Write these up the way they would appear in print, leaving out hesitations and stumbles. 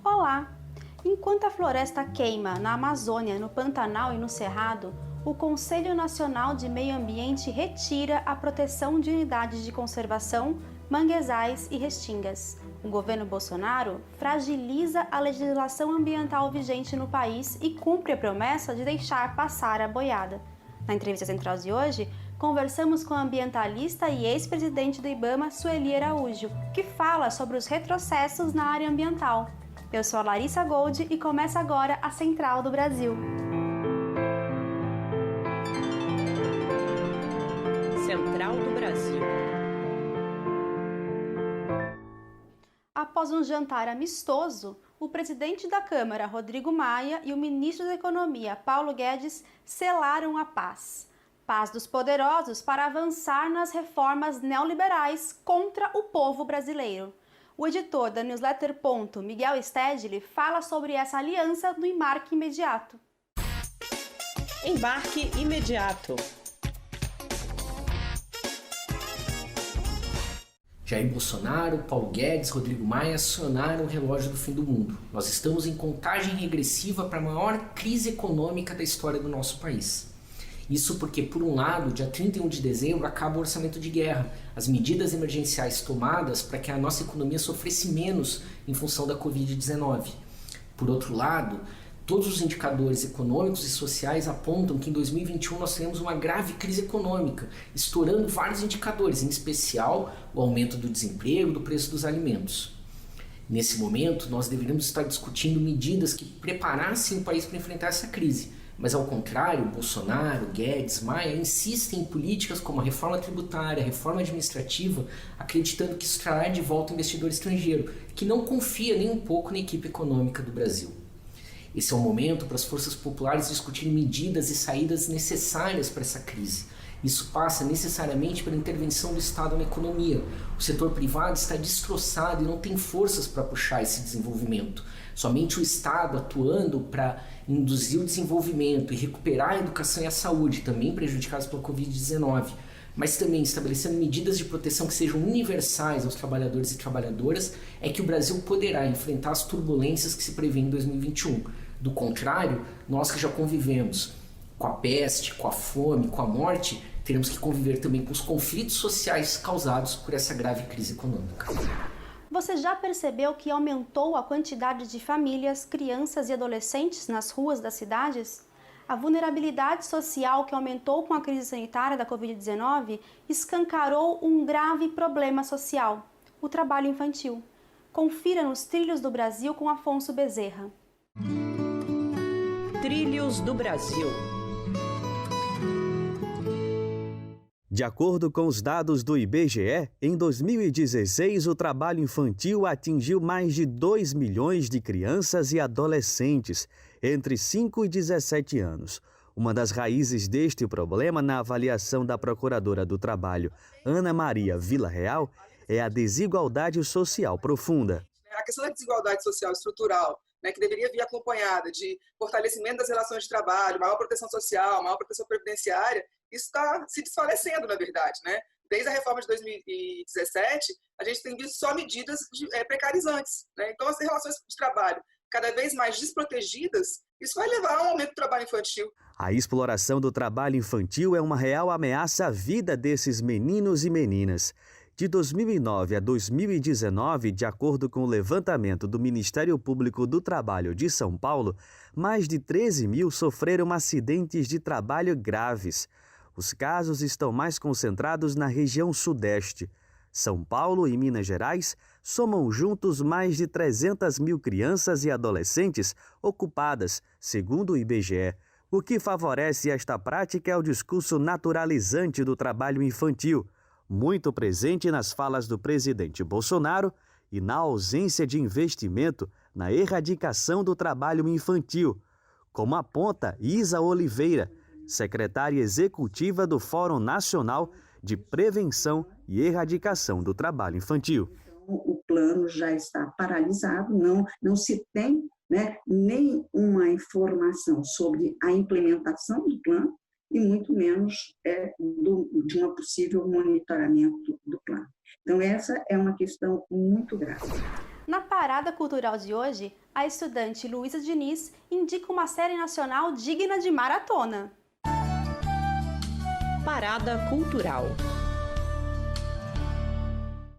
Olá! Enquanto a floresta queima na Amazônia, no Pantanal e no Cerrado, o Conselho Nacional de Meio Ambiente retira a proteção de unidades de conservação, manguezais e restingas. O governo Bolsonaro fragiliza a legislação ambiental vigente no país e cumpre a promessa de deixar passar a boiada. Na entrevista central de hoje, conversamos com a ambientalista e ex-presidente do IBAMA, Sueli Araújo, que fala sobre os retrocessos na área ambiental. Eu sou a Larissa Gold e começa agora a Central do Brasil. Central do Brasil. Após um jantar amistoso, o presidente da Câmara, Rodrigo Maia, e o ministro da Economia, Paulo Guedes, selaram a paz. Paz dos poderosos para avançar nas reformas neoliberais contra o povo brasileiro. O editor da newsletter Ponto, Miguel Stedley, fala sobre essa aliança no embarque imediato. Embarque imediato. Jair Bolsonaro, Paulo Guedes, Rodrigo Maia acionaram o relógio do fim do mundo. Nós estamos em contagem regressiva para a maior crise econômica da história do nosso país. Isso porque, por um lado, dia 31 de dezembro acaba o orçamento de guerra, as medidas emergenciais tomadas para que a nossa economia sofresse menos em função da Covid-19. Por outro lado, todos os indicadores econômicos e sociais apontam que em 2021 nós teremos uma grave crise econômica, estourando vários indicadores, em especial o aumento do desemprego, do preço dos alimentos. Nesse momento, nós deveríamos estar discutindo medidas que preparassem o país para enfrentar essa crise. Mas, ao contrário, Bolsonaro, Guedes, Maia insistem em políticas como a reforma tributária, a reforma administrativa, acreditando que isso trará de volta o investidor estrangeiro, que não confia nem um pouco na equipe econômica do Brasil. Esse é o momento para as forças populares discutirem medidas e saídas necessárias para essa crise. Isso passa necessariamente pela intervenção do Estado na economia. O setor privado está destroçado e não tem forças para puxar esse desenvolvimento. Somente o Estado atuando para induzir o desenvolvimento e recuperar a educação e a saúde, também prejudicados pela Covid-19, mas também estabelecendo medidas de proteção que sejam universais aos trabalhadores e trabalhadoras, é que o Brasil poderá enfrentar as turbulências que se prevêem em 2021. Do contrário, nós que já convivemos com a peste, com a fome, com a morte, teremos que conviver também com os conflitos sociais causados por essa grave crise econômica. Você já percebeu que aumentou a quantidade de famílias, crianças e adolescentes nas ruas das cidades? A vulnerabilidade social que aumentou com a crise sanitária da Covid-19 escancarou um grave problema social: o trabalho infantil. Confira nos Trilhos do Brasil com Afonso Bezerra. Trilhos do Brasil. De acordo com os dados do IBGE, em 2016 o trabalho infantil atingiu mais de 2 milhões de crianças e adolescentes entre 5 e 17 anos. Uma das raízes deste problema, na avaliação da Procuradora do Trabalho, Ana Maria Villarreal, é a desigualdade social profunda. A questão da desigualdade social estrutural, que deveria vir acompanhada de fortalecimento das relações de trabalho, maior proteção social, maior proteção previdenciária, isso está se desfalecendo, na verdade. Desde a reforma de 2017, a gente tem visto só medidas precarizantes. Então, as relações de trabalho cada vez mais desprotegidas, isso vai levar a um aumento do trabalho infantil. A exploração do trabalho infantil é uma real ameaça à vida desses meninos e meninas. De 2009 a 2019, de acordo com o levantamento do Ministério Público do Trabalho de São Paulo, mais de 13 mil sofreram acidentes de trabalho graves. Os casos estão mais concentrados na região sudeste. São Paulo e Minas Gerais somam juntos mais de 300 mil crianças e adolescentes ocupadas, segundo o IBGE. O que favorece esta prática é o discurso naturalizante do trabalho infantil, muito presente nas falas do presidente Bolsonaro e na ausência de investimento na erradicação do trabalho infantil, como aponta Isa Oliveira, secretária executiva do Fórum Nacional de Prevenção e Erradicação do Trabalho Infantil. O plano já está paralisado, não se tem nem uma informação sobre a implementação do plano e muito menos de um possível monitoramento do plano. Então, essa é uma questão muito grave. Na parada cultural de hoje, a estudante Luísa Diniz indica uma série nacional digna de maratona. Parada cultural.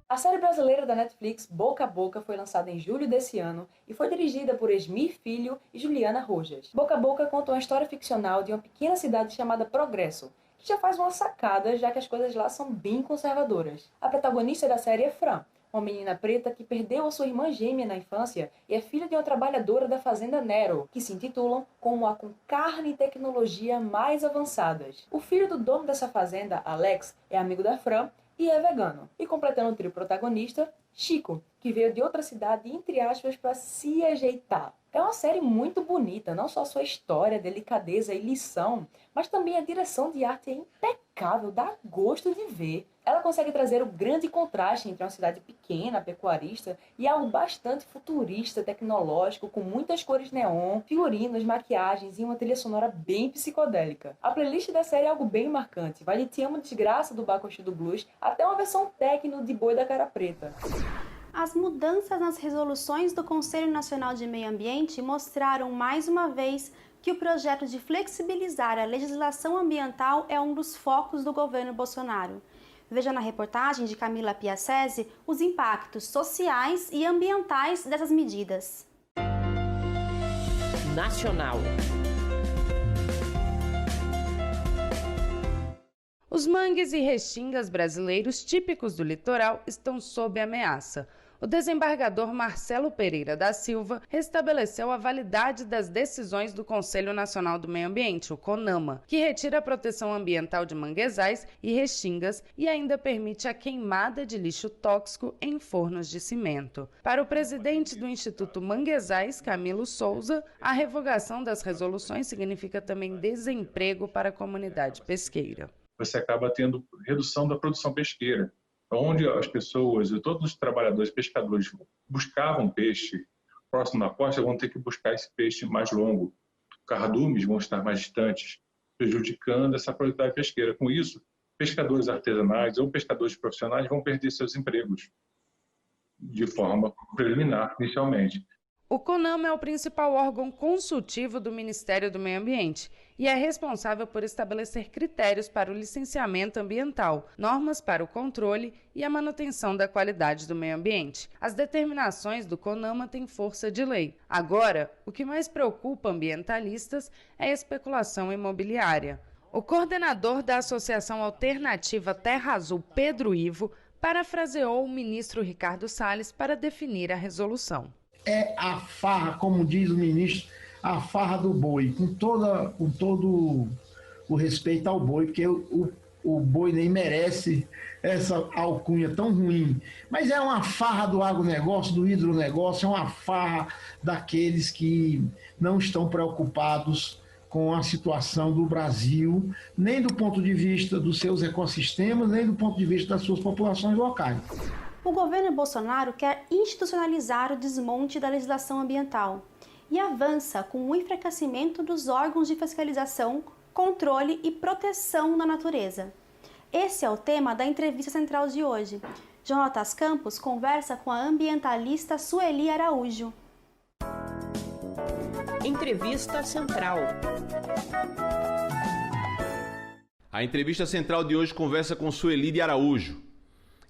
A série brasileira da Netflix, Boca a Boca, foi lançada em julho desse ano e foi dirigida por Esmir Filho e Juliana Rojas. Boca a Boca conta uma história ficcional de uma pequena cidade chamada Progresso, que já faz uma sacada, já que as coisas lá são bem conservadoras. A protagonista da série é Fran, uma menina preta que perdeu a sua irmã gêmea na infância e é filha de uma trabalhadora da fazenda Nero, que se intitulam como a com carne e tecnologia mais avançadas. O filho do dono dessa fazenda, Alex, é amigo da Fran e é vegano. E completando o trio protagonista, Chico, que veio de outra cidade, entre aspas, para se ajeitar. É uma série muito bonita, não só sua história, delicadeza e lição, mas também a direção de arte é impecável, dá gosto de ver. Ela consegue trazer o grande contraste entre uma cidade pequena, pecuarista, e algo bastante futurista, tecnológico, com muitas cores neon, figurinos, maquiagens e uma trilha sonora bem psicodélica. A playlist da série é algo bem marcante, vai de Te Amo Desgraça do Bacuxi do Blues até uma versão techno de Boi da Cara Preta. As mudanças nas resoluções do Conselho Nacional de Meio Ambiente mostraram mais uma vez que o projeto de flexibilizar a legislação ambiental é um dos focos do governo Bolsonaro. Veja na reportagem de Camila Piacese os impactos sociais e ambientais dessas medidas. Nacional. Os mangues e restingas brasileiros típicos do litoral estão sob ameaça. O desembargador Marcelo Pereira da Silva restabeleceu a validade das decisões do Conselho Nacional do Meio Ambiente, o CONAMA, que retira a proteção ambiental de manguezais e restingas e ainda permite a queimada de lixo tóxico em fornos de cimento. Para o presidente do Instituto Manguezais, Camilo Souza, a revogação das resoluções significa também desemprego para a comunidade pesqueira. Você acaba tendo redução da produção pesqueira, onde as pessoas e todos os trabalhadores pescadores buscavam peixe próximo da costa, vão ter que buscar esse peixe mais longo. Cardumes vão estar mais distantes, prejudicando essa produtividade pesqueira. Com isso, pescadores artesanais ou pescadores profissionais vão perder seus empregos de forma preliminar, inicialmente. O CONAMA é o principal órgão consultivo do Ministério do Meio Ambiente e é responsável por estabelecer critérios para o licenciamento ambiental, normas para o controle e a manutenção da qualidade do meio ambiente. As determinações do CONAMA têm força de lei. Agora, o que mais preocupa ambientalistas é a especulação imobiliária. O coordenador da Associação Alternativa Terra Azul, Pedro Ivo, parafraseou o ministro Ricardo Salles para definir a resolução. É a farra, como diz o ministro, a farra do boi, com todo o respeito ao boi, porque o boi nem merece essa alcunha tão ruim. Mas é uma farra do agronegócio, do hidronegócio, é uma farra daqueles que não estão preocupados com a situação do Brasil, nem do ponto de vista dos seus ecossistemas, nem do ponto de vista das suas populações locais. O governo Bolsonaro quer institucionalizar o desmonte da legislação ambiental e avança com o enfraquecimento dos órgãos de fiscalização, controle e proteção da natureza. Esse é o tema da entrevista central de hoje. Jonatas Campos conversa com a ambientalista Sueli Araújo. Entrevista Central. A entrevista central de hoje conversa com Sueli de Araújo.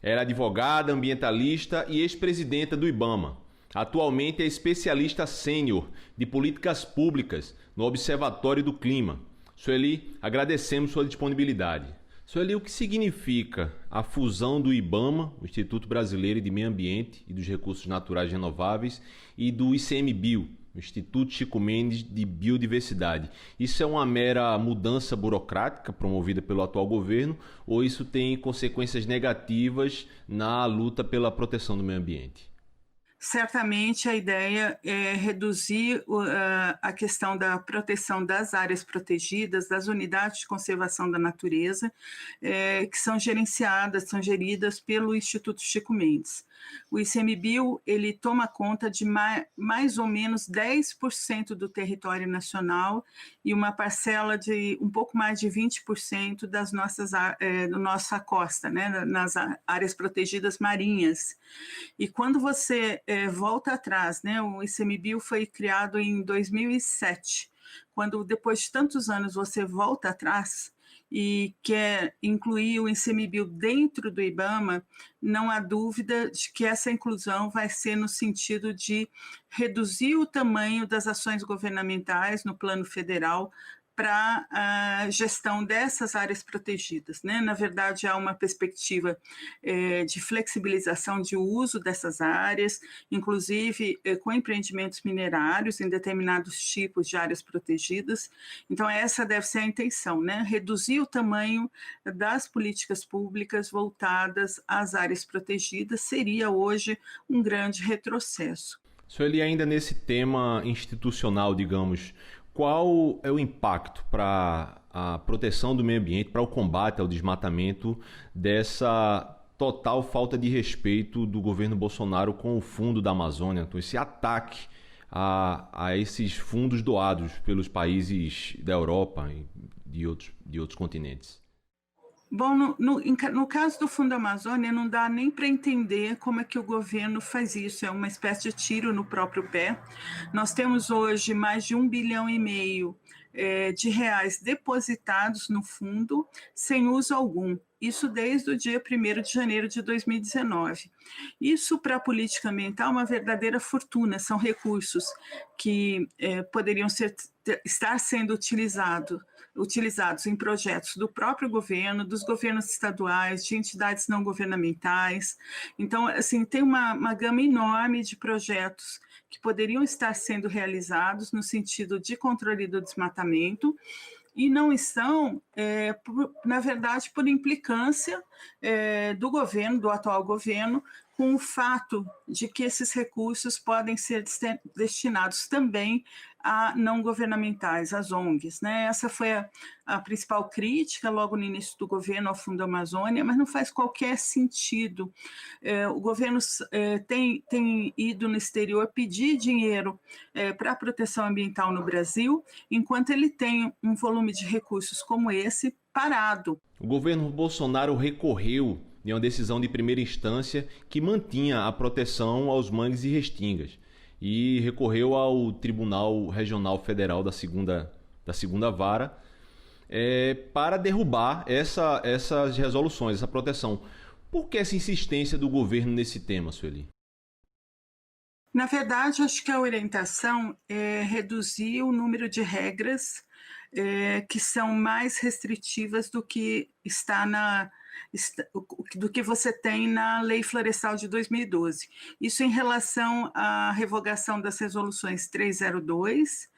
Ela é advogada, ambientalista e ex-presidenta do IBAMA. Atualmente é especialista sênior de políticas públicas no Observatório do Clima. Sueli, agradecemos sua disponibilidade. Sueli, o que significa a fusão do IBAMA, o Instituto Brasileiro de Meio Ambiente e dos Recursos Naturais Renováveis, e do ICMBio, o Instituto Chico Mendes de Biodiversidade? Isso é uma mera mudança burocrática promovida pelo atual governo ou isso tem consequências negativas na luta pela proteção do meio ambiente? Certamente a ideia é reduzir a questão da proteção das áreas protegidas, das unidades de conservação da natureza, que são geridas pelo Instituto Chico Mendes. O ICMBio, ele toma conta de mais ou menos 10% do território nacional e uma parcela de um pouco mais de 20% da nossa costa, né, nas áreas protegidas marinhas. E quando você volta atrás, né? O ICMBio foi criado em 2007. Quando, depois de tantos anos, você volta atrás e quer incluir o ICMBio dentro do IBAMA, não há dúvida de que essa inclusão vai ser no sentido de reduzir o tamanho das ações governamentais no plano federal para a gestão dessas áreas protegidas, né? Na verdade, há uma perspectiva de flexibilização de uso dessas áreas, inclusive com empreendimentos minerários em determinados tipos de áreas protegidas. Então, essa deve ser a intenção, né? Reduzir o tamanho das políticas públicas voltadas às áreas protegidas seria hoje um grande retrocesso. Sueli, ainda nesse tema institucional, digamos, qual é o impacto para a proteção do meio ambiente, para o combate ao desmatamento dessa total falta de respeito do governo Bolsonaro com o fundo da Amazônia, então esse ataque a esses fundos doados pelos países da Europa e de outros continentes? Bom, no caso do Fundo Amazônia, não dá nem para entender como é que o governo faz isso, é uma espécie de tiro no próprio pé. Nós temos hoje mais de 1,5 bilhão de reais depositados no fundo, sem uso algum. Isso desde o dia 1º de janeiro de 2019. Isso, para a política ambiental, é uma verdadeira fortuna. São recursos que poderiam estar sendo utilizados em projetos do próprio governo, dos governos estaduais, de entidades não governamentais. Então, assim, tem uma gama enorme de projetos que poderiam estar sendo realizados no sentido de controle do desmatamento, e não estão, na verdade, por implicância do governo, do atual governo, com o fato de que esses recursos podem ser destinados também a não governamentais, às ONGs, né? Essa foi a principal crítica logo no início do governo ao Fundo Amazônia, mas não faz qualquer sentido. O governo tem ido no exterior pedir dinheiro para a proteção ambiental no Brasil, enquanto ele tem um volume de recursos como esse parado. O governo Bolsonaro recorreu de uma decisão de primeira instância que mantinha a proteção aos mangues e restingas e recorreu ao Tribunal Regional Federal da segunda vara para derrubar essas resoluções, essa proteção. Por que essa insistência do governo nesse tema, Sueli? Na verdade, acho que a orientação é reduzir o número de regras que são mais restritivas do que do que você tem na Lei Florestal de 2012. Isso em relação à revogação das resoluções 302,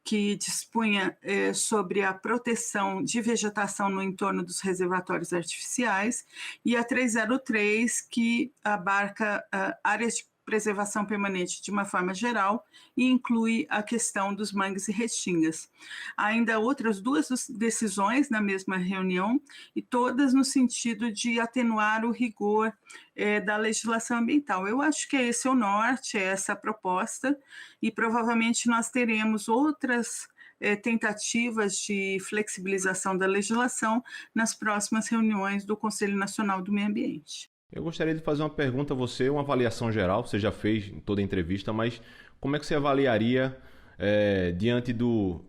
que dispunha sobre a proteção de vegetação no entorno dos reservatórios artificiais, e a 303, que abarca áreas de preservação permanente de uma forma geral e inclui a questão dos mangues e restingas. Há ainda outras duas decisões na mesma reunião, e todas no sentido de atenuar o rigor da legislação ambiental. Eu acho que esse é o norte, é essa a proposta, e provavelmente nós teremos outras tentativas de flexibilização da legislação nas próximas reuniões do Conselho Nacional do Meio Ambiente. Eu gostaria de fazer uma pergunta a você, uma avaliação geral, você já fez em toda a entrevista, mas como é que você avaliaria diante do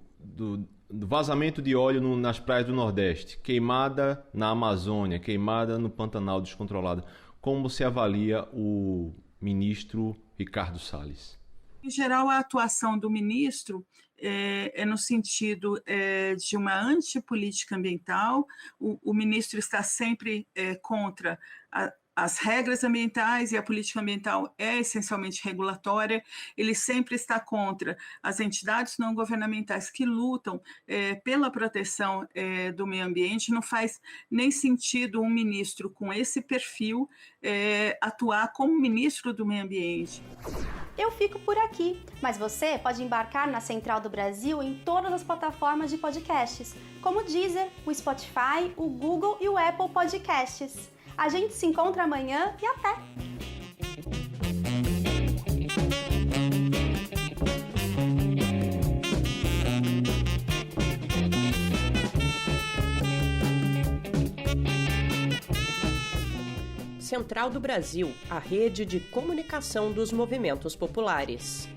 vazamento de óleo nas praias do Nordeste, queimada na Amazônia, queimada no Pantanal descontrolada, como você avalia o ministro Ricardo Salles? Em geral, a atuação do ministro é no sentido de uma antipolítica ambiental. O ministro está sempre contra as regras ambientais, e a política ambiental é essencialmente regulatória. Ele sempre está contra as entidades não governamentais que lutam pela proteção do meio ambiente. Não faz nem sentido um ministro com esse perfil atuar como ministro do meio ambiente. Eu fico por aqui, mas você pode embarcar na Central do Brasil em todas as plataformas de podcasts, como o Deezer, o Spotify, o Google e o Apple Podcasts. A gente se encontra amanhã e até! Central do Brasil, a rede de comunicação dos movimentos populares.